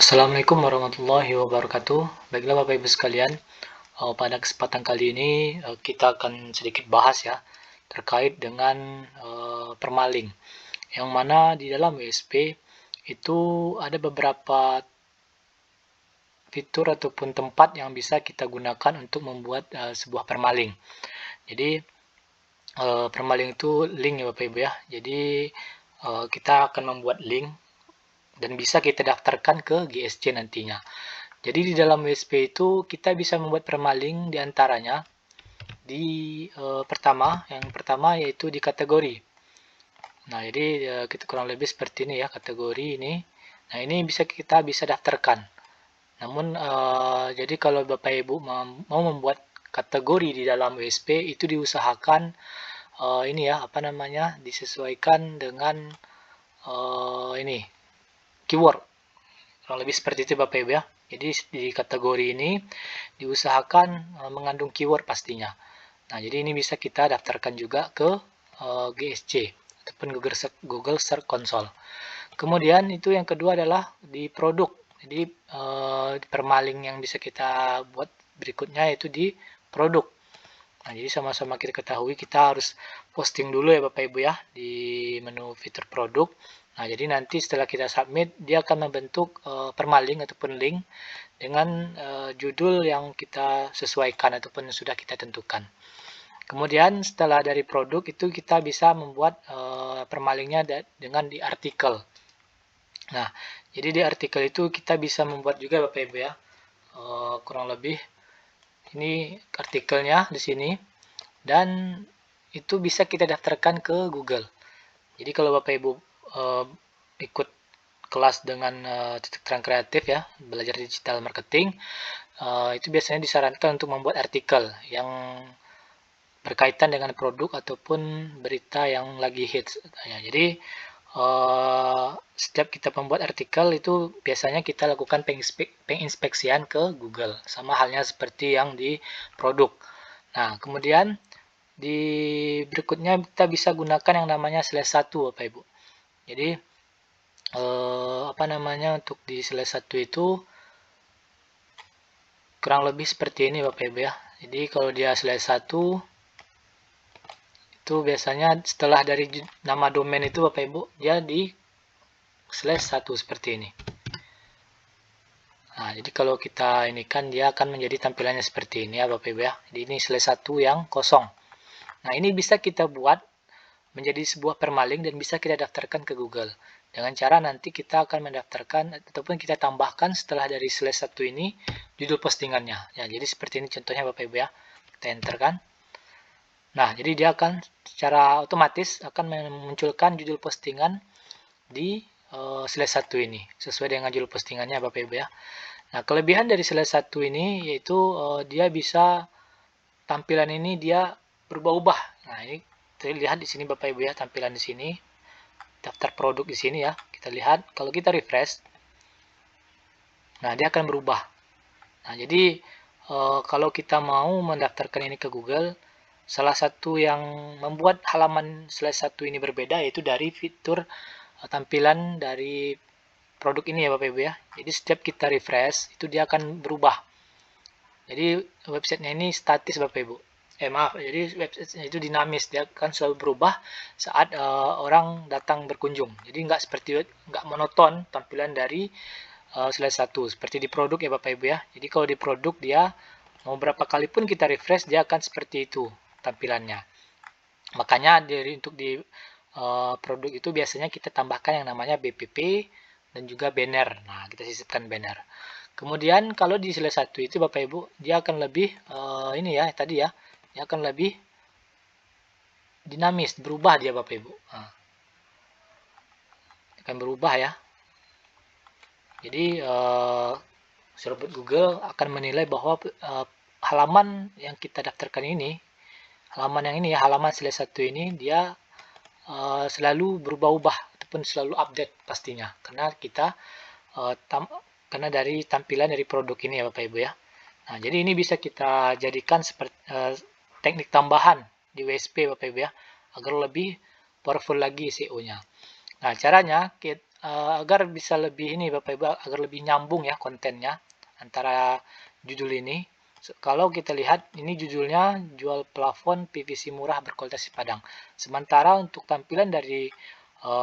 Assalamualaikum warahmatullahi wabarakatuh. Baiklah Bapak Ibu sekalian, pada kesempatan kali ini kita akan sedikit bahas ya terkait dengan permaling. Yang mana di dalam WSP itu ada beberapa fitur ataupun tempat yang bisa kita gunakan untuk membuat sebuah permaling. Jadi permaling itu link ya Bapak Ibu ya. Jadi kita akan membuat link dan bisa kita daftarkan ke GSC nantinya. Jadi di dalam WSP itu kita bisa membuat permaling diantaranya di yang pertama yaitu di kategori. Nah, jadi kita kurang lebih seperti ini ya kategori ini. Nah, ini kita bisa daftarkan. Namun jadi kalau Bapak Ibu mau membuat kategori di dalam WSP itu diusahakan ini ya disesuaikan dengan ini keyword. Kurang lebih seperti itu Bapak Ibu ya. Jadi di kategori ini diusahakan mengandung keyword pastinya. Nah, jadi ini bisa kita daftarkan juga ke GSC ataupun Google Search Console. Kemudian itu yang kedua adalah di produk. Jadi permaling yang bisa kita buat berikutnya yaitu di produk. Nah, jadi sama-sama kita ketahui kita harus posting dulu ya Bapak Ibu ya di menu fitur produk. Nah, jadi nanti setelah kita submit, dia akan membentuk permaling ataupun link dengan judul yang kita sesuaikan ataupun sudah kita tentukan. Kemudian setelah dari produk itu kita bisa membuat permalingnya dengan di artikel. Nah, jadi di artikel itu kita bisa membuat juga Bapak Ibu ya. Kurang lebih ini artikelnya di sini dan itu bisa kita daftarkan ke Google. Jadi kalau Bapak Ibu ikut kelas dengan titik terang kreatif ya, belajar digital marketing, itu biasanya disarankan untuk membuat artikel yang berkaitan dengan produk ataupun berita yang lagi hits. Ya, jadi setiap kita membuat artikel itu biasanya kita lakukan penginspeksian ke Google, sama halnya seperti yang di produk. Nah, kemudian di berikutnya kita bisa gunakan yang namanya slash 1 Bapak Ibu. Jadi untuk di slash 1 itu kurang lebih seperti ini Bapak Ibu ya. Jadi kalau dia slash 1 itu biasanya setelah dari nama domain itu Bapak Ibu dia di slash 1 seperti ini. Nah, jadi kalau kita ini kan dia akan menjadi tampilannya seperti ini ya Bapak Ibu ya. Jadi ini slash 1 yang kosong. Nah, ini bisa kita buat menjadi sebuah permaling dan bisa kita daftarkan ke Google. Dengan cara nanti kita akan mendaftarkan ataupun kita tambahkan setelah dari slash 1 ini judul postingannya. Ya, jadi seperti ini contohnya Bapak Ibu ya. Kita enter kan. Nah, jadi dia akan secara otomatis akan memunculkan judul postingan di slash 1 ini sesuai dengan judul postingannya Bapak Ibu ya. Nah, kelebihan dari slash 1 ini yaitu dia bisa tampilan ini dia berubah-ubah. Nah, ini kita lihat di sini Bapak Ibu ya, tampilan di sini. Daftar produk di sini ya. Kita lihat kalau kita refresh. Nah, dia akan berubah. Nah, jadi kalau kita mau mendaftarkan ini ke Google, salah satu yang membuat halaman slash 1 ini berbeda yaitu dari fitur tampilan dari produk ini ya Bapak Ibu ya. Jadi setiap kita refresh itu dia akan berubah. Jadi websitenya ini statis Bapak Ibu. Jadi websitenya itu dinamis, dia akan selalu berubah saat orang datang berkunjung. Jadi nggak monoton tampilan dari slash 1 seperti di produk ya Bapak Ibu ya. Jadi kalau di produk dia mau berapa kali pun kita refresh dia akan seperti itu tampilannya. Makanya untuk di produk itu biasanya kita tambahkan yang namanya BPP dan juga banner. Nah, kita sisipkan banner. Kemudian kalau di slash 1 itu Bapak Ibu dia akan lebih ini ya tadi ya, dia akan lebih dinamis, berubah dia Bapak Ibu. Nah, akan berubah ya. Jadi server Google akan menilai bahwa halaman yang kita daftarkan ini, halaman slash 1 ini dia selalu berubah-ubah ataupun selalu update pastinya karena kita karena dari tampilan dari produk ini ya Bapak Ibu ya. Nah, jadi ini bisa kita jadikan seperti teknik tambahan di WSP Bapak Ibu ya agar lebih powerful lagi SEO-nya. Nah, caranya agar bisa lebih ini Bapak Ibu, agar lebih nyambung ya kontennya antara judul ini. Kalau kita lihat ini judulnya jual plafon PVC murah berkualitas Padang. Sementara untuk tampilan dari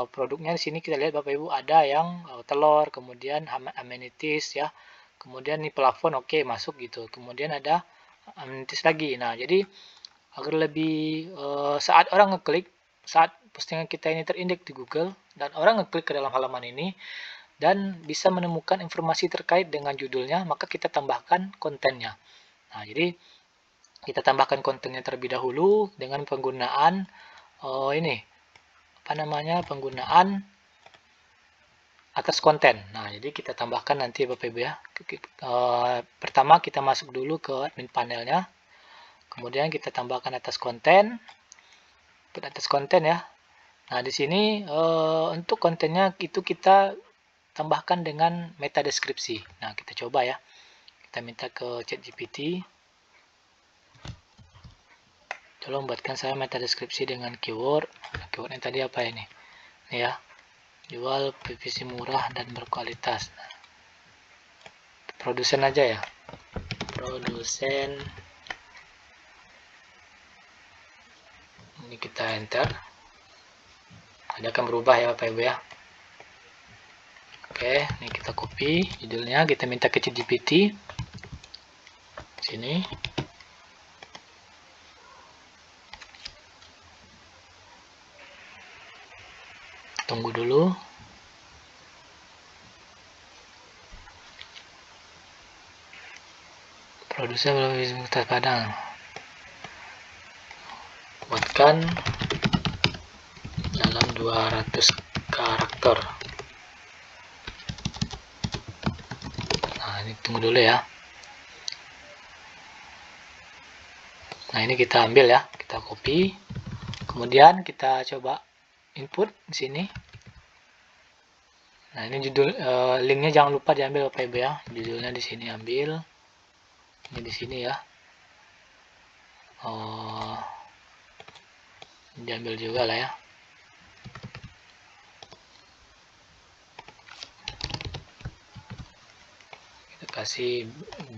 produknya di sini kita lihat Bapak Ibu ada yang telur, kemudian amenities ya. Kemudian nih plafon oke, masuk gitu. Kemudian ada amenities lagi. Nah, jadi agar lebih saat orang ngeklik, saat postingan kita ini terindeks di Google dan orang ngeklik ke dalam halaman ini dan bisa menemukan informasi terkait dengan judulnya, maka kita tambahkan kontennya. Nah, jadi kita tambahkan kontennya terlebih dahulu dengan penggunaan penggunaan atas konten. Nah, jadi kita tambahkan nanti Bapak Ibu ya. Pertama kita masuk dulu ke admin panelnya. Kemudian kita tambahkan atas konten ya. Nah, di sini untuk kontennya itu kita tambahkan dengan meta deskripsi. Nah, kita coba ya. Kita minta ke ChatGPT. Tolong buatkan saya meta deskripsi dengan keyword. Keywordnya tadi apa ini? Ini ya. Jual PVC murah dan berkualitas. Produsen aja ya. Produsen. Ini kita enter. Ada akan berubah ya Bapak Ibu ya. Oke, ini kita copy judulnya, kita minta ke ChatGPT. Sini. Tunggu dulu. Produsen berkualitas Padang. Buatkan dalam 200 karakter. Nah, ini tunggu dulu ya. Nah, ini kita ambil ya, kita copy. Kemudian kita coba input di sini. Nah, ini judul linknya jangan lupa diambil Bapak Ibu ya. Judulnya di sini ambil. Ini di sini ya. Diambil juga lah ya. Kita kasih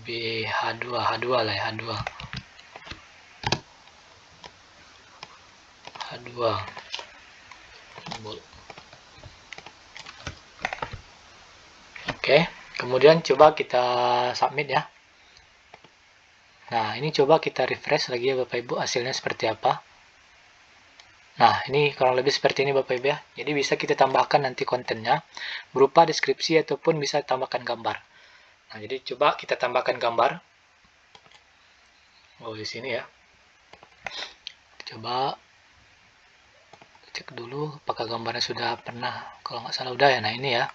H2 lah ya, H2. Oke, kemudian coba kita submit ya. Nah, ini coba kita refresh lagi ya Bapak Ibu, hasilnya seperti apa. Nah, ini kurang lebih seperti ini Bapak Ibu ya. Jadi bisa kita tambahkan nanti kontennya berupa deskripsi ataupun bisa tambahkan gambar. Nah, jadi coba kita tambahkan gambar. Oh, di sini ya. Coba cek dulu apakah gambarnya sudah pernah. Kalau nggak salah udah ya. Nah, ini ya.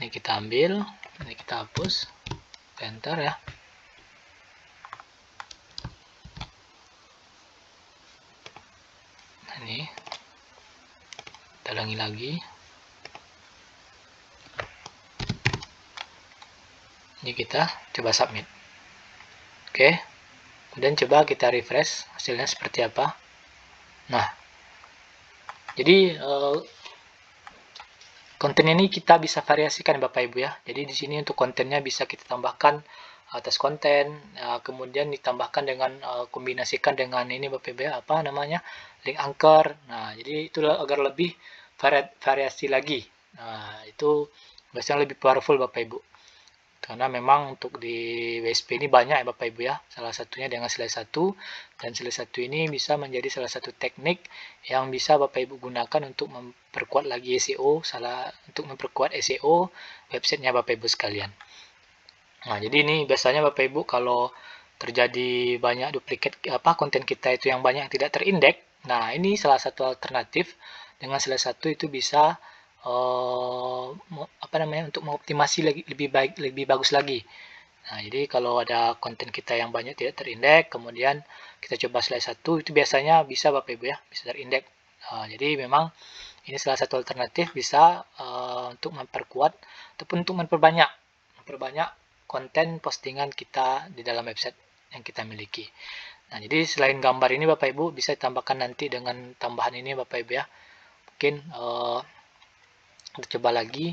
Ini kita ambil, ini kita hapus. Enter ya. Nah, ini. Kita ulangi lagi. Ini kita coba submit. Oke. Kemudian coba kita refresh hasilnya seperti apa. Nah, jadi konten ini kita bisa variasikan Bapak Ibu ya. Jadi di sini untuk kontennya bisa kita tambahkan atas konten, kemudian ditambahkan dengan kombinasikan dengan ini Bapak Ibu ya, apa namanya, link anchor. Nah, jadi itu agar lebih variasi lagi. Nah, itu biasanya lebih powerful Bapak Ibu. Karena memang untuk di WSP ini banyak ya Bapak Ibu ya. Salah satunya dengan slide 1, dan slide 1 ini bisa menjadi salah satu teknik yang bisa Bapak Ibu gunakan untuk memperkuat lagi SEO, untuk memperkuat SEO websitenya Bapak Ibu sekalian. Nah, jadi ini biasanya Bapak Ibu kalau terjadi banyak duplikat konten kita itu yang banyak yang tidak terindeks. Nah, ini salah satu alternatif dengan slide 1 itu bisa untuk mengoptimasi lebih bagus lagi. Nah, jadi kalau ada konten kita yang banyak tidak terindeks, kemudian kita coba slide 1, itu biasanya bisa Bapak Ibu ya, bisa terindeks. Jadi memang ini salah satu alternatif bisa untuk memperkuat ataupun untuk memperbanyak konten postingan kita di dalam website yang kita miliki. Nah, jadi selain gambar ini Bapak Ibu bisa ditambahkan nanti dengan tambahan ini Bapak Ibu ya. Mungkin Kita coba lagi,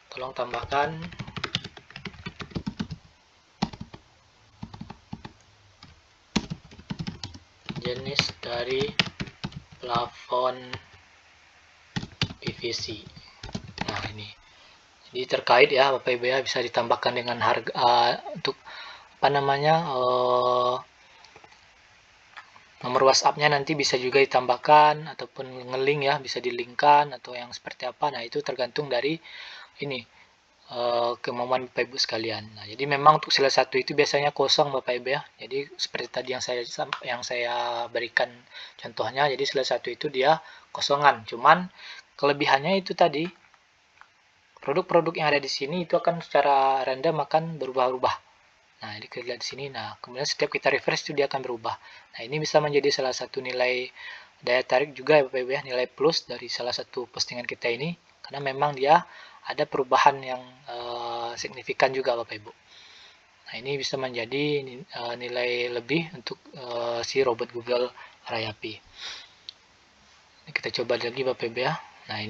tolong tambahkan jenis dari plafon PVC. Nah, ini jadi terkait ya Bapak Ibu ya, bisa ditambahkan dengan harga untuk apa namanya nomor WhatsApp-nya nanti bisa juga ditambahkan ataupun nge-link ya, bisa di-link-kan atau yang seperti apa. Nah, itu tergantung dari ini kemauan Bapak Ibu sekalian. Nah, jadi memang untuk sila 1 itu biasanya kosong Bapak Ibu ya. Jadi seperti tadi yang saya berikan contohnya, jadi sila 1 itu dia kosongan. Cuman kelebihannya itu tadi, produk-produk yang ada di sini itu akan secara random akan berubah-ubah. Nah, ini kita lihat di sini. Nah, kemudian setiap kita refresh itu dia akan berubah. Nah, ini bisa menjadi salah satu nilai daya tarik juga ya Bapak Ibu ya, nilai plus dari salah satu postingan kita ini, karena memang dia ada perubahan yang signifikan juga Bapak Ibu. Nah, ini bisa menjadi nilai lebih untuk si robot Google Rayapi. Ini kita coba lagi Bapak Ibu ya. Nah,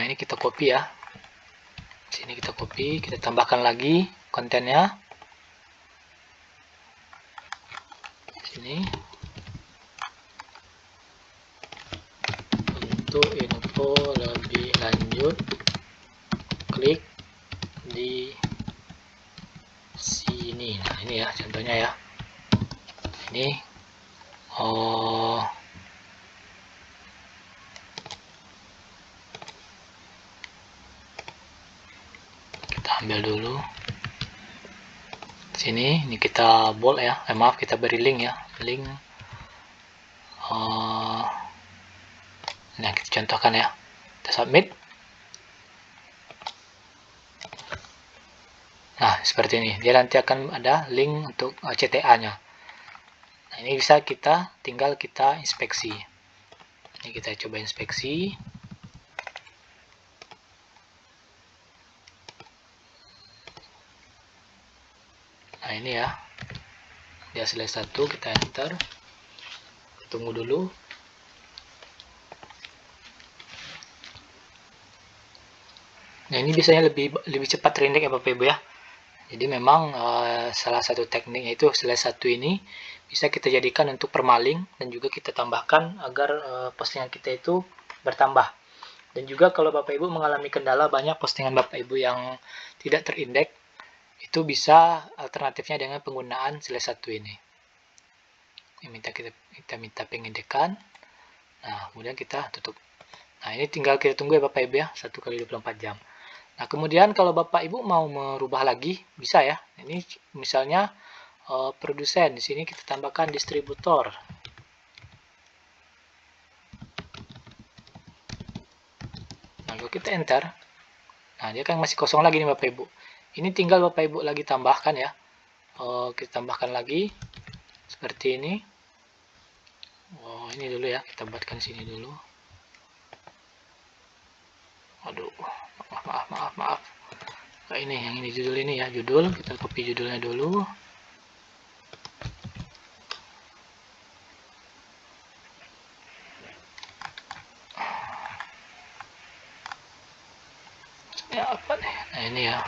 ini kita copy ya. Sini kita copy, kita tambahkan lagi kontennya. Sini. Untuk info lebih lanjut, klik di sini. Nah, ini ya contohnya ya. Ini kita ambil dulu. Sini, ini kita bold ya. Maaf, kita beri link ya. Link. Nah, kita contohkan ya. Kita submit. Nah, seperti ini. Dia nanti akan ada link untuk CTA-nya. Nah, ini bisa tinggal kita inspeksi. Ini kita coba inspeksi. Nah, ini ya. Dia selesai 1, kita enter. Tunggu dulu. Nah, ini biasanya lebih cepat terindeks ya Bapak Ibu ya. Jadi memang salah satu tekniknya itu sila 1 ini bisa kita jadikan untuk permaling, dan juga kita tambahkan agar postingan kita itu bertambah. Dan juga kalau Bapak Ibu mengalami kendala banyak postingan Bapak Ibu yang tidak terindeks, itu bisa alternatifnya dengan penggunaan sila 1 ini. Kita minta pengindekan. Nah, kemudian kita tutup. Nah, ini tinggal kita tunggu ya Bapak Ibu ya, 1 kali 24 jam. Nah, kemudian kalau Bapak Ibu mau merubah lagi, bisa ya. Ini misalnya produsen, di sini kita tambahkan distributor. Nah, kalau kita enter, nah dia kan masih kosong lagi nih Bapak Ibu. Ini tinggal Bapak Ibu lagi tambahkan ya. Kita tambahkan lagi seperti ini. Ini dulu ya, kita buatkan sini dulu. Aduh, maaf. Nah, ini yang ini judul ini ya, judul. Kita copy judulnya dulu. Ya apa nih? Nah, ini ya.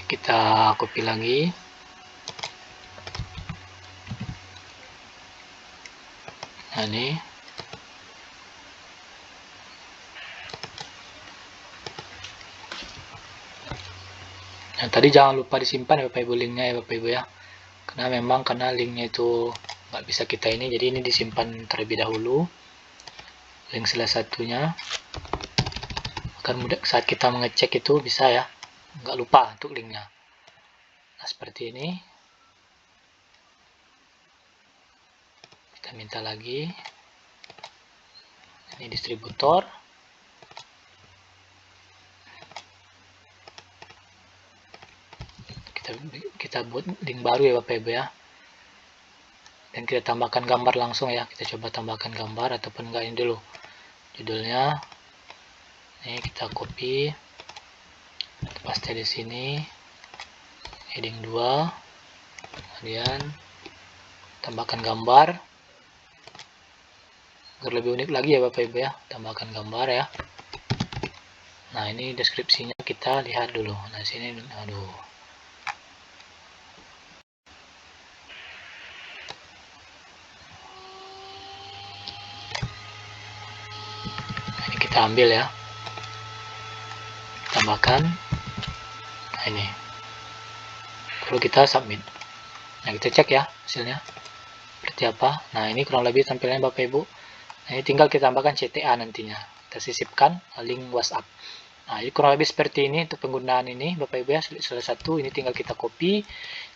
Kita copy lagi. Nah, ini. Nah, tadi jangan lupa disimpan ya Bapak Ibu linknya ya Bapak Ibu ya. Karena linknya itu nggak bisa kita ini, jadi ini disimpan terlebih dahulu. Link salah satunya. Agar mudah saat kita mengecek itu bisa ya. Nggak lupa untuk linknya. Nah, seperti ini. Kita minta lagi. Ini distributor. Kita buat link baru ya Bapak Ibu ya. Dan kita tambahkan gambar langsung ya. Kita coba tambahkan gambar ataupun enggak, ini dulu. Judulnya. Ini kita copy. Kita paste di sini. Heading 2. Kemudian tambahkan gambar agar lebih unik lagi ya Bapak Ibu ya, tambahkan gambar ya. Nah, ini deskripsinya kita lihat dulu. Nah, sini aduh. Nah, ini kita ambil ya. Tambahkan. Nah, ini. Lalu kita submit. Nah, kita cek ya hasilnya. Seperti apa. Nah, ini kurang lebih tampilannya Bapak Ibu. Nah, ini tinggal kita tambahkan CTA nantinya. Kita sisipkan link WhatsApp. Nah, ini kurang lebih seperti ini untuk penggunaan ini Bapak Ibu ya. Salah satu ini tinggal kita copy,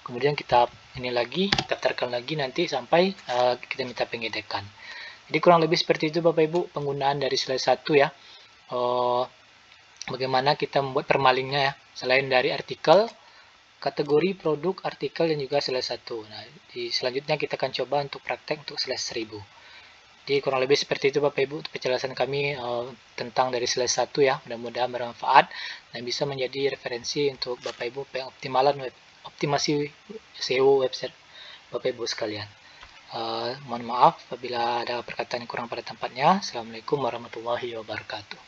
kemudian kita ini lagi, daftarkan lagi nanti sampai kita minta pengetekan. Jadi kurang lebih seperti itu Bapak Ibu penggunaan dari slide 1 ya. Bagaimana kita membuat permalingnya ya. Selain dari artikel, kategori, produk, artikel, dan juga slide 1. Nah, di selanjutnya kita akan coba untuk praktek untuk slide 1000. Jadi kurang lebih seperti itu Bapak Ibu penjelasan kami tentang dari slide 1 ya. Mudah-mudahan bermanfaat dan bisa menjadi referensi untuk Bapak Ibu optimasi SEO website Bapak Ibu sekalian. Mohon maaf apabila ada perkataan yang kurang pada tempatnya. Assalamualaikum warahmatullahi wabarakatuh.